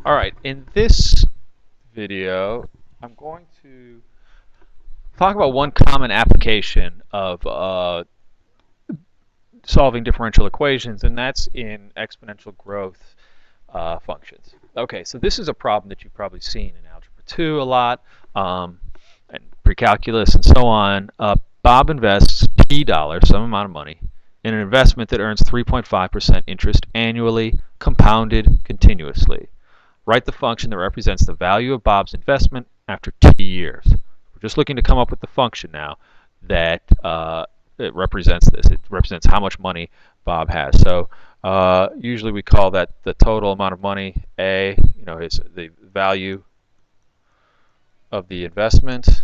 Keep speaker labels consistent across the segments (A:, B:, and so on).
A: All right, in this video, I'm going to talk about one common application of solving differential equations, and that's in exponential growth functions. Okay, so this is a problem that you've probably seen in Algebra 2 a lot, and pre-calculus and so on. Bob invests P dollars, some amount of money, in an investment that earns 3.5% interest annually, compounded continuously. Write the function that represents the value of Bob's investment after T years. We're just looking to come up with the function now that it represents this. It represents how much money Bob has. So usually we call that the total amount of money, A, is the value of the investment,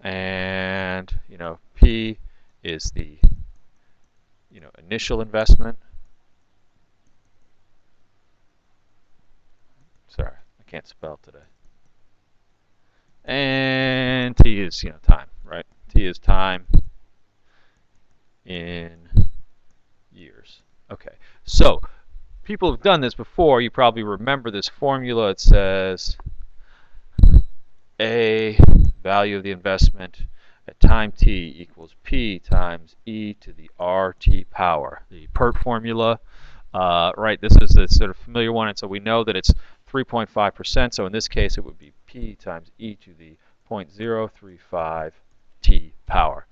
A: and P is the initial investment. Sorry, I can't spell today. And T is time, right? T is time in years. Okay, so people have done this before. You probably remember this formula. It says A, value of the investment at time t equals P times e to the RT power, the PERT formula. Right, this is a sort of familiar one, and so we know that it's 3.5%, so in this case it would be P times e to the 0.035 t power.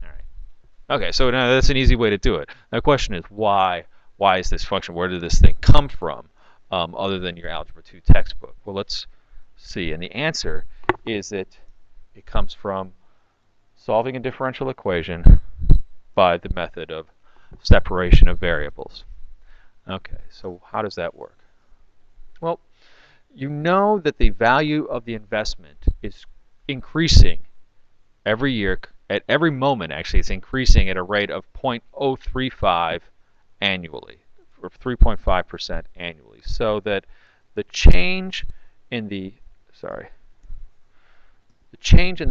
A: All right. Okay, so now that's an easy way to do it. Now the question is why is this function, where did this thing come from, other than your Algebra 2 textbook? Well, let's see, and the answer is that it comes from solving a differential equation by the method of separation of variables. Okay, so how does that work? Well, you know that the value of the investment is increasing every year. At every moment, actually, it's increasing at a rate of 0.035 annually, or 3.5% annually. So that the change in the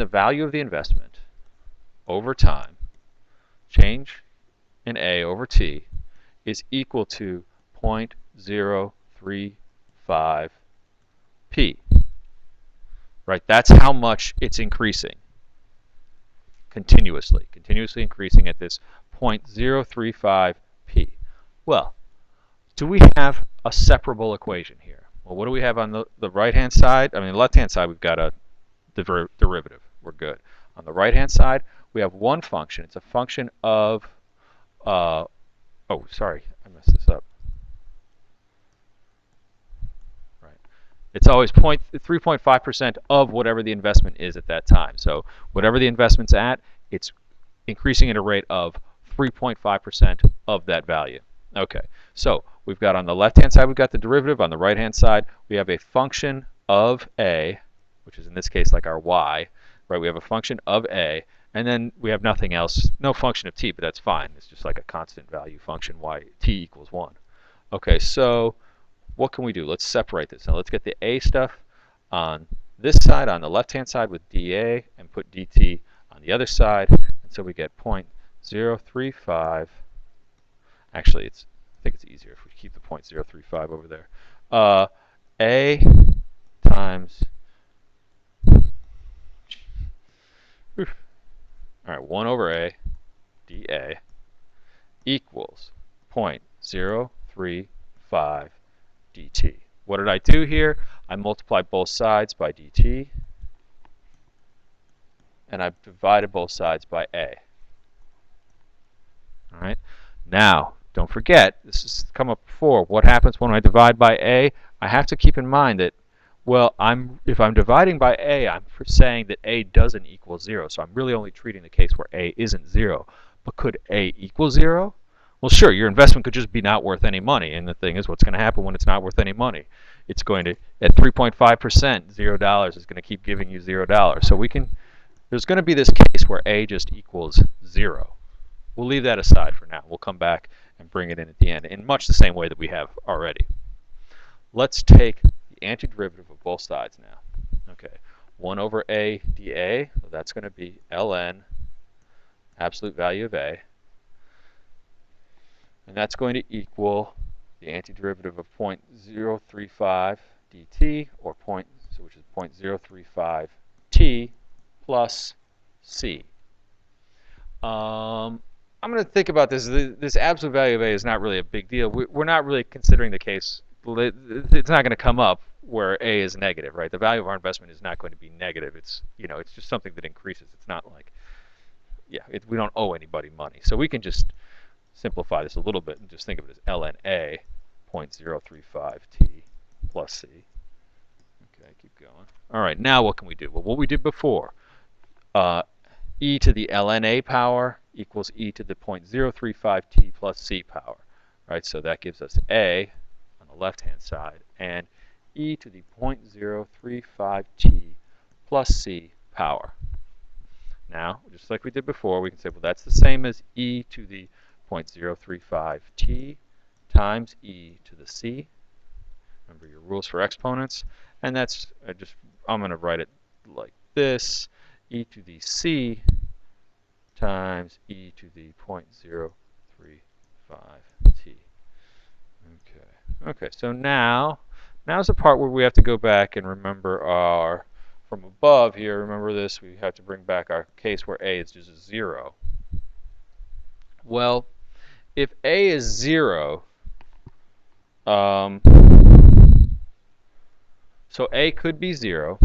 A: value of the investment over time, change in A over T, is equal to 0.035 P. Right? That's how much it's increasing continuously increasing at this 0.035 P. Well, do we have a separable equation here? Well, what do we have on the right-hand side? I mean, the left-hand side, we've got a derivative. We're good. On the right-hand side, we have one function. It's a function of, oh, sorry, I messed this up. Right. It's always 3.5% of whatever the investment is at that time. So whatever the investment's at, it's increasing at a rate of 3.5% of that value. Okay, so we've got on the left-hand side, we've got the derivative. On the right-hand side, we have a function of A, which is in this case like our y, right? We have a function of A, and then we have nothing else, no function of t, but that's fine. It's just like a constant value function, y, t equals 1. Okay, so what can we do? Let's separate this. Now let's get the A stuff on this side, on the left-hand side with dA, and put dt on the other side. And so we get 0.035. Actually, I think it's easier if we keep the 0.035 over there. A times, all right, 1 over A dA equals 0.035 dt. What did I do here? I multiplied both sides by dt, and I've divided both sides by A. All right. Now, don't forget, this has come up before. What happens when I divide by A? I have to keep in mind that, well, if I'm dividing by A, I'm saying that A doesn't equal 0. So I'm really only treating the case where A isn't 0. But could A equal 0? Well, sure, your investment could just be not worth any money. And the thing is, what's going to happen when it's not worth any money? It's going to, at 3.5%, $0 is going to keep giving you $0. So there's going to be this case where A just equals 0. We'll leave that aside for now. We'll come back and bring it in at the end in much the same way that we have already. Let's take the antiderivative of both sides now. Okay, 1 over A dA, well, that's going to be ln absolute value of A. And that's going to equal the antiderivative of 0.035 dt, or which is 0.035 t plus c. I'm going to think about this. This absolute value of a is not really a big deal. We're not really considering the case. It's not going to come up where a is negative, right? The value of our investment is not going to be negative. It's it's just something that increases. It's not like, we don't owe anybody money. So we can just simplify this a little bit and just think of it as ln a 0.035 t plus c. Okay, keep going. All right, now what can we do? Well, what we did before, e to the ln a power equals e to the 0.035 t plus c power. Right, so that gives us a on the left-hand side and e to the 0.035 t plus c power. Now, just like we did before, we can say, well, that's the same as e to the 0.035 t times e to the c. Remember your rules for exponents. And that's, I'm going to write it like this, e to the c times e to the 0.035 t. Okay, so now's the part where we have to go back and remember from above here, remember this, we have to bring back our case where a is just 0. Well, if a is 0, so a could be 0,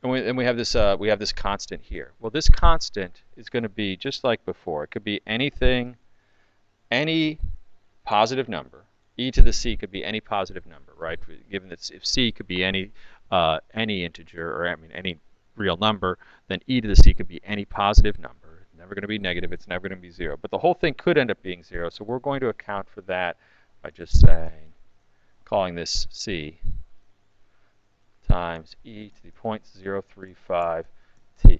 A: and we have this constant here. Well, this constant is going to be just like before. It could be anything, any positive number. E to the c could be any positive number, right? Given that if c could be any integer, or any real number, then e to the c could be any positive number. It's never going to be negative. It's never going to be 0. But the whole thing could end up being 0. So we're going to account for that by just calling this c times e to the 0.035 t.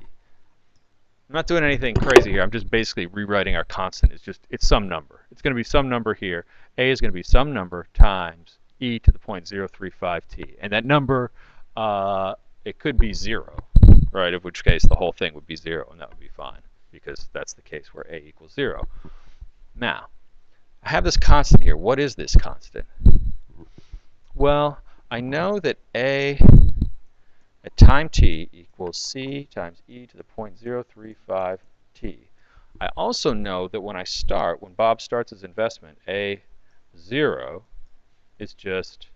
A: I'm not doing anything crazy here. I'm just basically rewriting our constant. It's some number. It's going to be some number here. A is going to be some number times e to the 0.035 t. And that number, it could be 0, right? In which case the whole thing would be 0, and that would be fine, because that's the case where a equals 0. Now, I have this constant here. What is this constant? Well, I know that a at time t equals c times e to the 0.035 t. I also know that when Bob starts his investment, a0 is just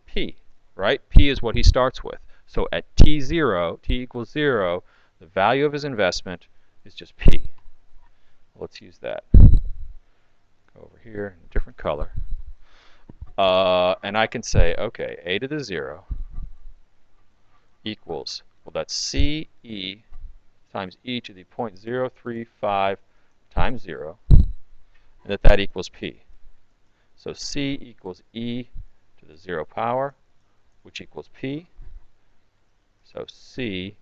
A: p, right? P is what he starts with. So at t0, t equals 0, the value of his investment is just p. Let's use that. Go over here in a different color. And I can say, okay, a to the 0 equals, well, that's ce times e to the 0.035 times 0, and that equals p. So c equals e to the 0 power, which equals p. So c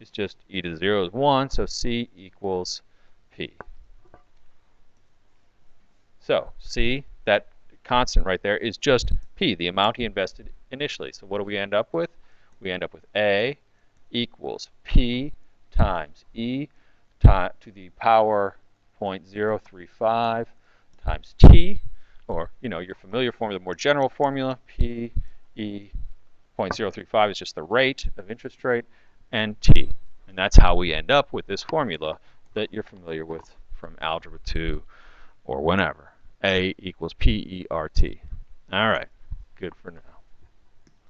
A: is just e to the 0 is 1, so c equals p. So c, that constant right there, is just p, the amount he invested initially. So what do we end up with? We end up with a equals p times e to the power 0.035 times t, or your familiar formula, the more general formula, p e 0.035 is just the rate of interest rate, and t. And that's how we end up with this formula that you're familiar with from Algebra 2 or whenever. A equals P-E-R-T. All right, good for now.